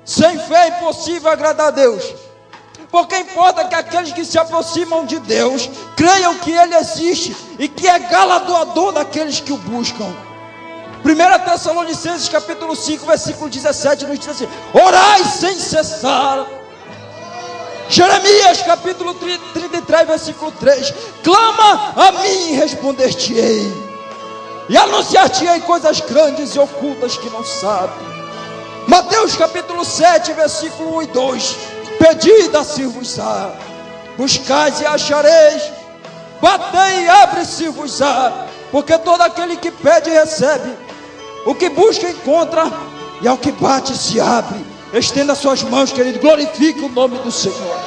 Sem fé é impossível agradar a Deus. Porque importa que aqueles que se aproximam de Deus creiam que Ele existe e que é galardoador daqueles que o buscam. 1 Tessalonicenses capítulo 5, versículo 17 nos diz assim: orai sem cessar. Jeremias capítulo 33, versículo 3: clama a mim e responder-te-ei, e anunciar-te-ei coisas grandes e ocultas que não sabe. Mateus capítulo 7, versículo 1 e 2: pedi e dá-se-vos-á, buscais e achareis, batei e abre-se-vos-á, porque todo aquele que pede recebe, o que busca encontra, e ao que bate se abre. Estenda suas mãos, querido, glorifique o nome do Senhor.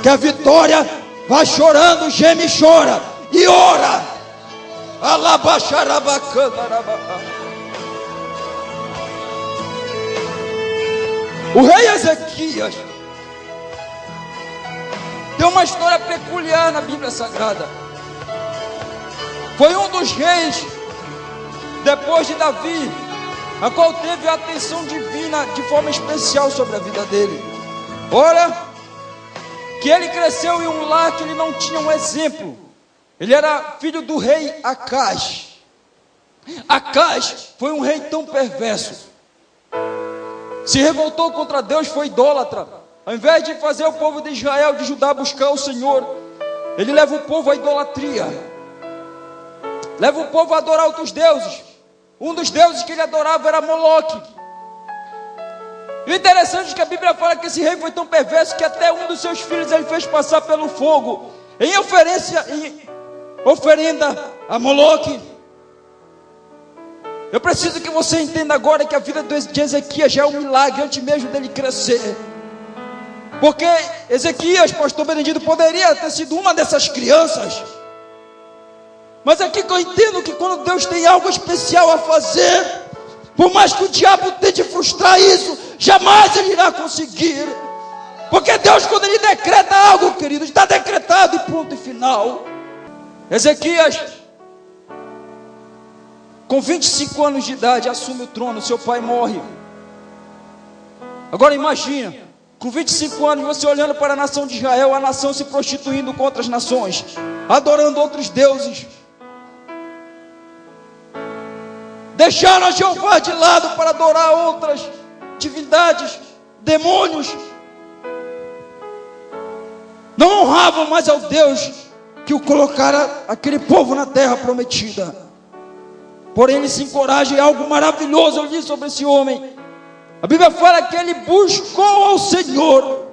Que a vitória vai chorando, geme e chora, e ora. O rei Ezequias tem uma história peculiar na Bíblia Sagrada. Foi um dos reis, depois de Davi, a qual teve a atenção divina de forma especial sobre a vida dele. Olha, que ele cresceu em um lar que ele não tinha um exemplo. Ele era filho do rei Acaz. Acaz foi um rei tão perverso, se revoltou contra Deus, foi idólatra. Ao invés de fazer o povo de Israel, de Judá, buscar o Senhor, ele leva o povo à idolatria, leva o povo a adorar outros deuses. Um dos deuses que ele adorava era Moloque. E o interessante é que a Bíblia fala que esse rei foi tão perverso que até um dos seus filhos ele fez passar pelo fogo, em oferenda a Moloque. Eu preciso que você entenda agora que a vida de Ezequias já é um milagre antes mesmo dele crescer. Porque Ezequias, pastor Benedito, poderia ter sido uma dessas crianças. Mas aqui que eu entendo que quando Deus tem algo especial a fazer, por mais que o diabo tente frustrar isso, jamais ele irá conseguir. Porque Deus, quando ele decreta algo, querido, está decretado e ponto e final. Ezequias, com 25 anos de idade, assume o trono, seu pai morre. Agora imagina, com 25 anos, você olhando para a nação de Israel, a nação se prostituindo contra as nações, adorando outros deuses. Deixaram a Jeová de lado para adorar outras divindades, demônios. Não honravam mais ao Deus que o colocara aquele povo na terra prometida. Porém ele se encoraja, e algo maravilhoso eu li sobre esse homem. A Bíblia fala que ele buscou ao Senhor.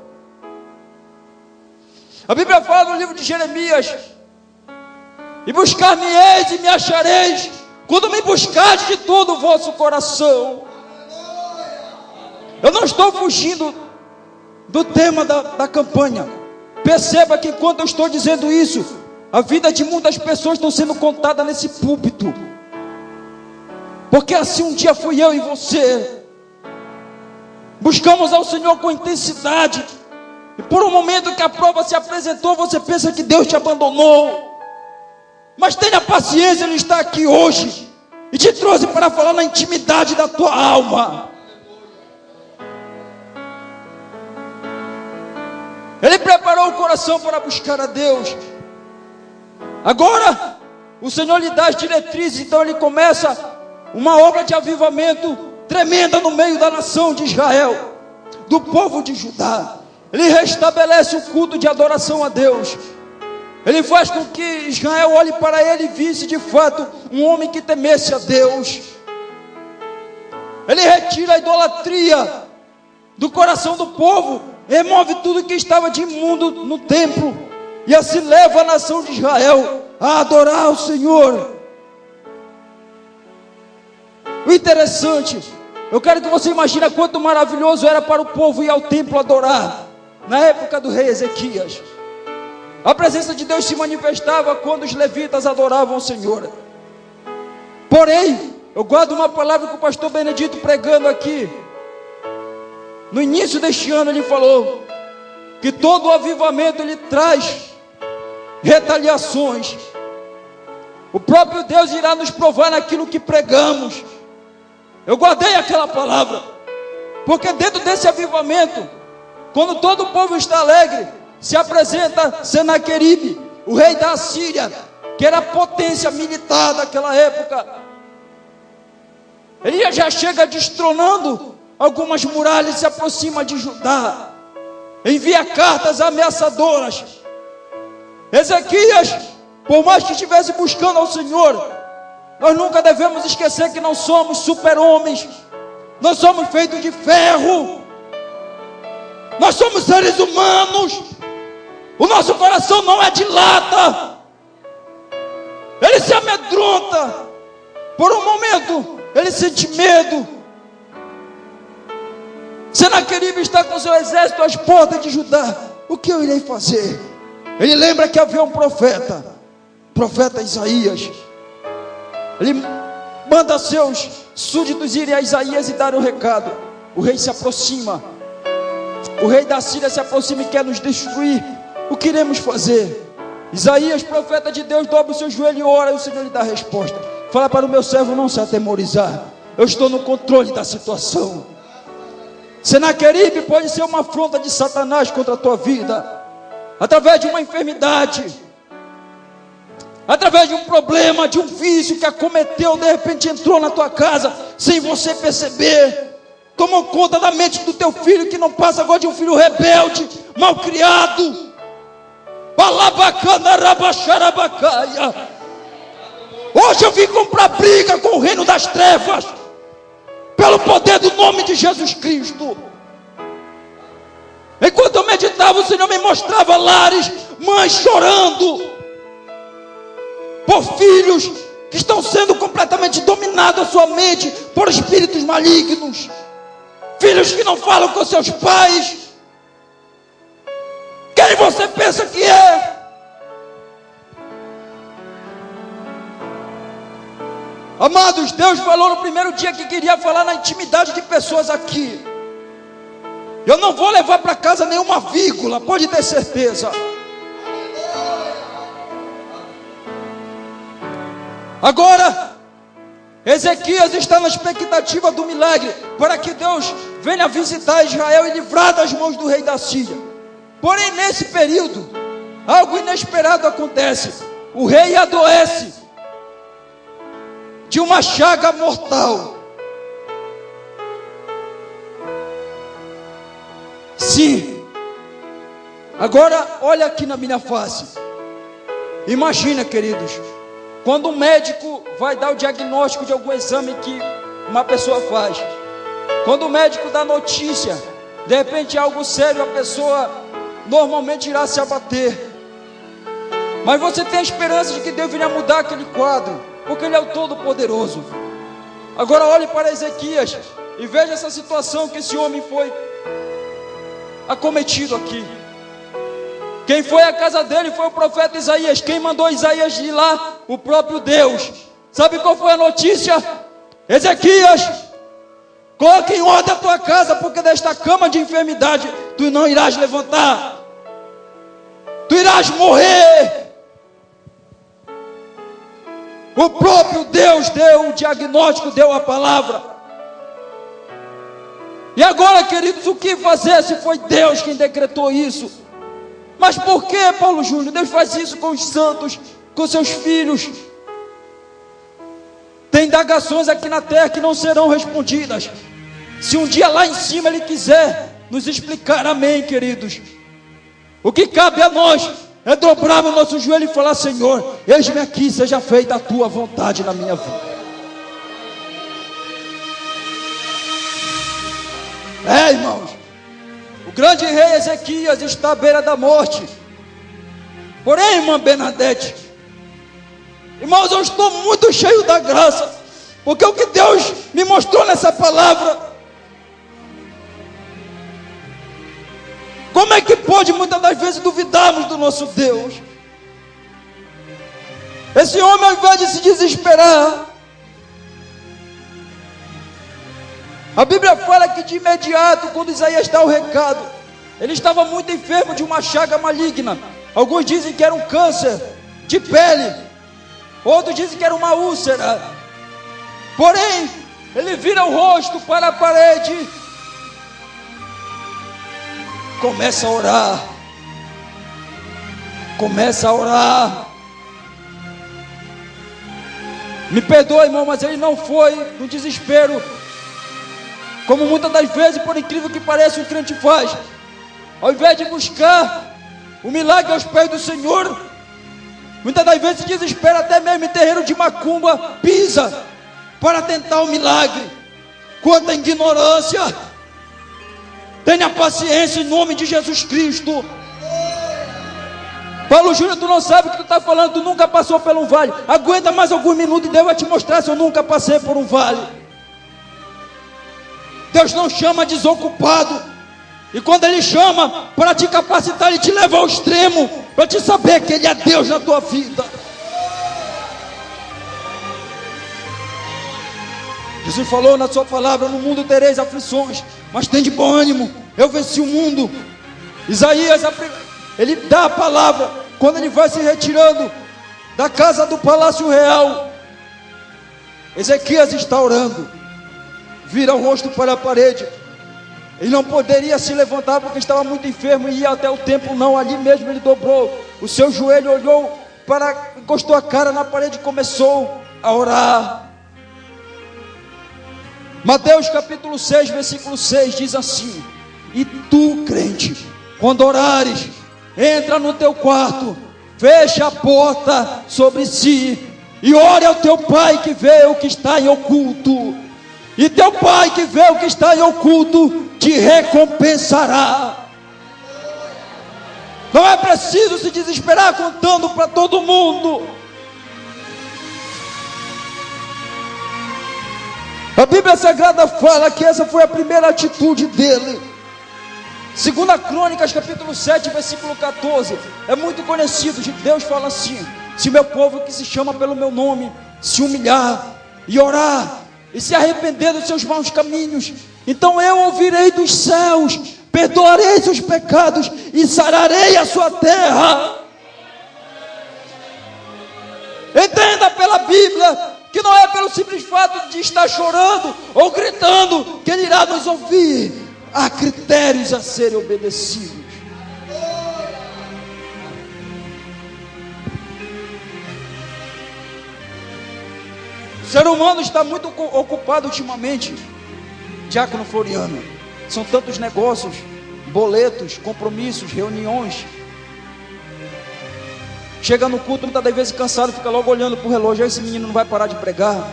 A Bíblia fala no livro de Jeremias: e buscar-me-eis e me achareis, quando me buscardes de todo o vosso coração. Eu não estou fugindo do tema da campanha. Perceba que enquanto eu estou dizendo isso, a vida de muitas pessoas estão sendo contada nesse púlpito. Porque assim um dia fui eu e você. Buscamos ao Senhor com intensidade, e por um momento que a prova se apresentou, você pensa que Deus te abandonou. Mas tenha paciência, Ele está aqui hoje e te trouxe para falar na intimidade da tua alma. Ele preparou o coração para buscar a Deus. Agora o Senhor lhe dá as diretrizes. Então ele começa uma obra de avivamento tremenda no meio da nação de Israel, do povo de Judá. Ele restabelece o culto de adoração a Deus. Ele faz com que Israel olhe para ele e visse de fato um homem que temesse a Deus. Ele retira a idolatria do coração do povo, remove tudo que estava de imundo no templo, e assim leva a nação de Israel a adorar o Senhor. O interessante, eu quero que você imagine quanto maravilhoso era para o povo ir ao templo adorar. Na época do rei Ezequias, a presença de Deus se manifestava quando os levitas adoravam o Senhor. Porém, eu guardo uma palavra que o pastor Benedito pregando aqui no início deste ano, ele falou que todo o avivamento ele traz retaliações. O próprio Deus irá nos provar naquilo que pregamos. Eu guardei aquela palavra. Porque dentro desse avivamento, quando todo o povo está alegre, se apresenta Senaqueribe, o rei da Assíria, que era a potência militar daquela época. Ele já chega destronando algumas muralhas e se aproxima de Judá. Envia cartas ameaçadoras. Ezequias, por mais que estivesse buscando ao Senhor, nós nunca devemos esquecer que não somos super-homens. Nós somos feitos de ferro. Nós somos seres humanos. O nosso coração não é de lata. Ele se amedronta. Por um momento, ele sente medo. Senaqueribe está com seu exército às portas de Judá. O que eu irei fazer? Ele lembra que havia um profeta Isaías. Ele manda seus súditos irem a Isaías e darem o recado. O rei se aproxima. O rei da Síria se aproxima e quer nos destruir. O que iremos fazer? Isaías, profeta de Deus, dobra o seu joelho e ora, e o Senhor lhe dá a resposta. Fala para o meu servo não se atemorizar. Eu estou no controle da situação. Senaqueribe pode ser uma afronta de Satanás contra a tua vida, através de uma enfermidade, através de um problema, de um vício que acometeu, de repente entrou na tua casa, sem você perceber, tomou conta da mente do teu filho, que não passa agora de um filho rebelde, mal criado. Hoje eu vim comprar briga com o reino das trevas, pelo poder do nome de Jesus Cristo. Enquanto eu meditava, o Senhor me mostrava lares, mães chorando por filhos que estão sendo completamente dominados a sua mente por espíritos malignos, filhos que não falam com seus pais. Quem você pensa que é? Amados, Deus falou no primeiro dia que queria falar na intimidade de pessoas aqui. Eu não vou levar para casa nenhuma vírgula, pode ter certeza. Agora, Ezequias está na expectativa do milagre, para que Deus venha visitar Israel e livrar das mãos do rei da Síria. Porém, nesse período, algo inesperado acontece. O rei adoece de uma chaga mortal. Sim. Agora, olha aqui na minha face. Imagina, queridos, quando um médico vai dar o diagnóstico de algum exame que uma pessoa faz. Quando o médico dá notícia, de repente é algo sério, a pessoa normalmente irá se abater. Mas você tem a esperança de que Deus venha mudar aquele quadro, porque Ele é o Todo-Poderoso. Agora olhe para Ezequias e veja essa situação que esse homem foi acometido aqui. Quem foi à casa dele foi o profeta Isaías. Quem mandou Isaías ir lá? O próprio Deus. Sabe qual foi a notícia? Ezequias, coloque em ordem a tua casa, porque desta cama de enfermidade tu não irás levantar, tu irás morrer. O próprio Deus deu o diagnóstico, deu a palavra. E agora, queridos, o que fazer se foi Deus quem decretou isso? Mas por que, Paulo Júnior? Deus faz isso com os santos, com seus filhos. Tem indagações aqui na terra que não serão respondidas. Se um dia lá em cima Ele quiser nos explicar, amém, queridos. O que cabe a nós é dobrar o nosso joelho e falar: Senhor, eis-me aqui, seja feita a tua vontade na minha vida. Irmãos, o grande rei Ezequias está à beira da morte. Porém, irmã Bernadette, irmãos, eu estou muito cheio da graça, porque o que Deus me mostrou nessa palavra, como é que pode muitas das vezes duvidarmos do nosso Deus? Esse homem, ao invés de se desesperar, a Bíblia fala que de imediato, quando Isaías dá o recado, ele estava muito enfermo de uma chaga maligna. Alguns dizem que era um câncer de pele, outros dizem que era uma úlcera. Porém, ele vira o rosto para a parede começa a orar. Começa a orar. Me perdoe, irmão, mas ele não foi no desespero, como muitas das vezes, por incrível que pareça, o crente faz. Ao invés de buscar o milagre aos pés do Senhor, muitas das vezes se desespera, até mesmo em terreiro de macumba, pisa para tentar o milagre. Quanta ignorância! Tenha paciência em nome de Jesus Cristo. Paulo Júnior, tu não sabe o que tu está falando, tu nunca passou por um vale. Aguenta mais alguns minutos e Deus vai te mostrar se eu nunca passei por um vale. Deus não chama desocupado. E quando Ele chama para te capacitar, Ele te leva ao extremo, para te saber que Ele é Deus na tua vida. Jesus falou na sua palavra: no mundo tereis aflições, mas tem de bom ânimo, eu venci o mundo. Isaías, ele dá a palavra quando ele vai se retirando da casa do palácio real. Ezequias está orando, vira o rosto para a parede. Ele não poderia se levantar porque estava muito enfermo e ia até o templo, não. Ali mesmo ele dobrou o seu joelho, olhou para, encostou a cara na parede e começou a orar. Mateus capítulo 6, versículo 6 diz assim: e tu, crente, quando orares, entra no teu quarto, fecha a porta sobre si e ore ao teu pai que vê o que está em oculto, e teu pai que vê o que está em oculto te recompensará. Não é preciso se desesperar contando para todo mundo. A Bíblia Sagrada fala que essa foi a primeira atitude dele. 2 Crônicas capítulo 7, versículo 14, é muito conhecido. Deus fala assim: se meu povo que se chama pelo meu nome se humilhar e orar e se arrepender dos seus maus caminhos, então eu ouvirei dos céus, perdoarei seus pecados e sararei a sua terra. Entenda pela Bíblia que não é pelo simples fato de estar chorando ou gritando que Ele irá nos ouvir. Há critérios a serem obedecidos. O ser humano está muito ocupado ultimamente, Diácono Floriano. São tantos negócios, boletos, compromissos, reuniões. Chega no culto, muitas das vezes cansado, fica logo olhando para o relógio: esse menino não vai parar de pregar.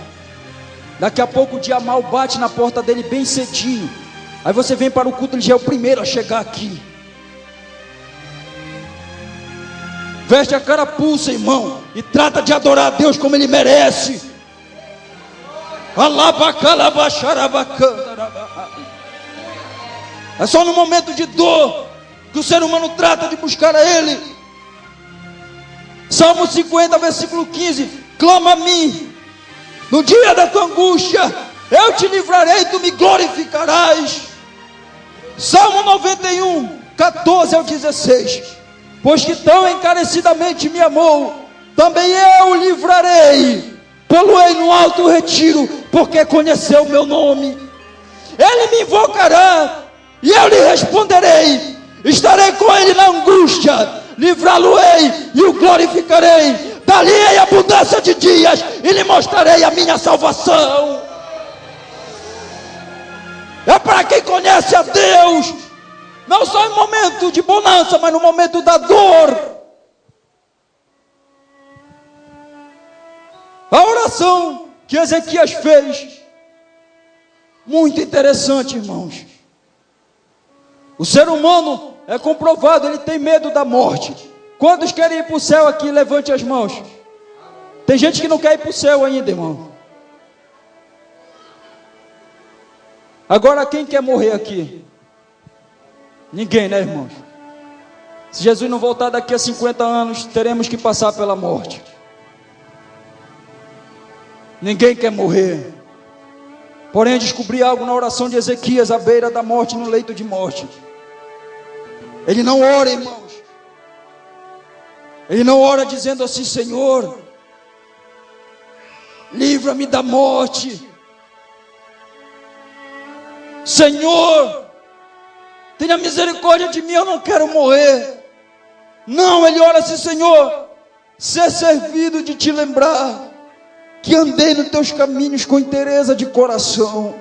Daqui a pouco o dia mal bate na porta dele bem cedinho. Aí você vem para o culto, ele já é o primeiro a chegar aqui. Veste a carapuça, irmão, e trata de adorar a Deus como Ele merece. É só no momento de dor que o ser humano trata de buscar a Ele. Salmo 50, versículo 15: clama a mim no dia da tua angústia, eu te livrarei, tu me glorificarás. Salmo 91, 14 ao 16: pois que tão encarecidamente me amou, também eu o livrarei, pô-lo-ei no alto retiro, porque conheceu o meu nome. Ele me invocará e eu lhe responderei, estarei com ele na angústia, livrá-lo-ei e o glorificarei, dali em abundância de dias, e lhe mostrarei a minha salvação. É para quem conhece a Deus, não só em momento de bonança, mas no momento da dor. A oração que Ezequias fez, muito interessante, irmãos. O ser humano é comprovado, ele tem medo da morte. Quantos querem ir para o céu aqui? Levante as mãos. Tem gente que não quer ir para o céu ainda, irmão. Agora, quem quer morrer aqui? Ninguém, né, irmãos? Se Jesus não voltar daqui a 50 anos, teremos que passar pela morte. Ninguém quer morrer. Porém, descobri algo na oração de Ezequias, à beira da morte, no leito de morte. Ele não ora, irmãos. Ele não ora dizendo assim: Senhor, livra-me da morte. Senhor, tenha misericórdia de mim, eu não quero morrer. Não, ele ora assim: Senhor, ser servido de te lembrar que andei nos teus caminhos com inteireza de coração.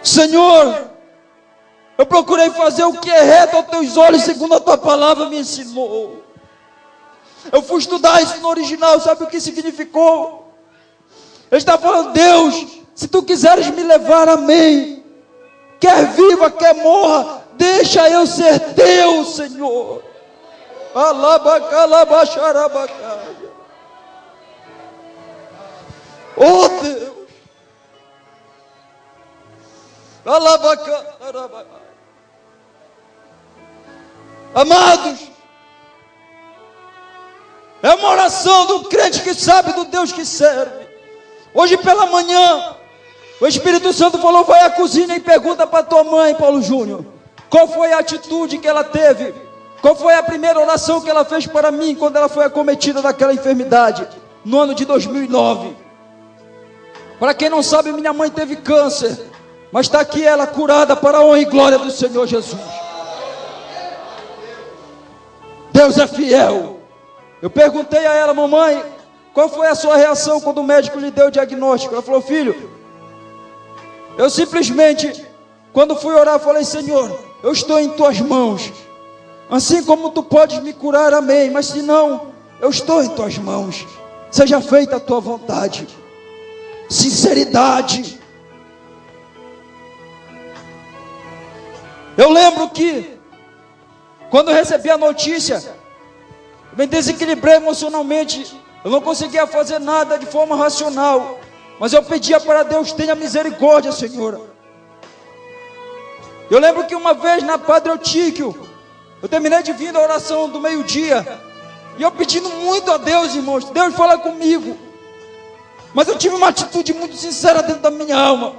Senhor, eu procurei fazer o que é reto aos teus olhos, segundo a tua palavra me ensinou. Eu fui estudar isso no original, sabe o que significou? Ele está falando: Deus, se tu quiseres me levar, amém. Quer viva, quer morra, deixa eu ser teu, Senhor. Alabacalabaxarabacaia. Oh Deus. Alabacalabacaia. Amados, é uma oração do crente que sabe do Deus que serve. Hoje pela manhã, o Espírito Santo falou: vai à cozinha e pergunta para tua mãe, Paulo Júnior, qual foi a atitude que ela teve, qual foi a primeira oração que ela fez para mim, quando ela foi acometida daquela enfermidade, no ano de 2009. Para quem não sabe, minha mãe teve câncer, mas está aqui ela curada para a honra e glória do Senhor Jesus. Deus é fiel. Eu perguntei a ela: mamãe, qual foi a sua reação quando o médico lhe deu o diagnóstico? Ela falou: filho, eu simplesmente, quando fui orar, falei: Senhor, eu estou em tuas mãos. Assim como tu podes me curar, amém. Mas se não, eu estou em tuas mãos. Seja feita a tua vontade. Sinceridade. Eu lembro que, quando eu recebi a notícia, eu me desequilibrei emocionalmente. Eu não conseguia fazer nada de forma racional, mas eu pedia para Deus: tenha misericórdia, Senhor. Eu lembro que uma vez na Padre Eutíquio, eu terminei de vir da oração do meio-dia, e eu pedindo muito a Deus, irmãos: Deus, fala comigo. Mas eu tive uma atitude muito sincera dentro da minha alma,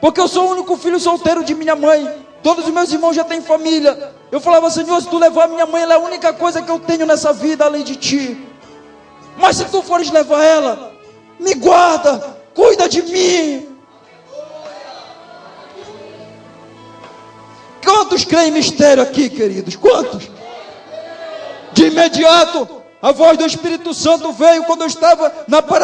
porque eu sou o único filho solteiro de minha mãe. Todos os meus irmãos já têm família. Eu falava: Senhor, se tu levar minha mãe, ela é a única coisa que eu tenho nessa vida além de ti. Mas se tu fores levar ela, me guarda, cuida de mim. Quantos creem em mistério aqui, queridos? Quantos? De imediato, a voz do Espírito Santo veio quando eu estava na parada.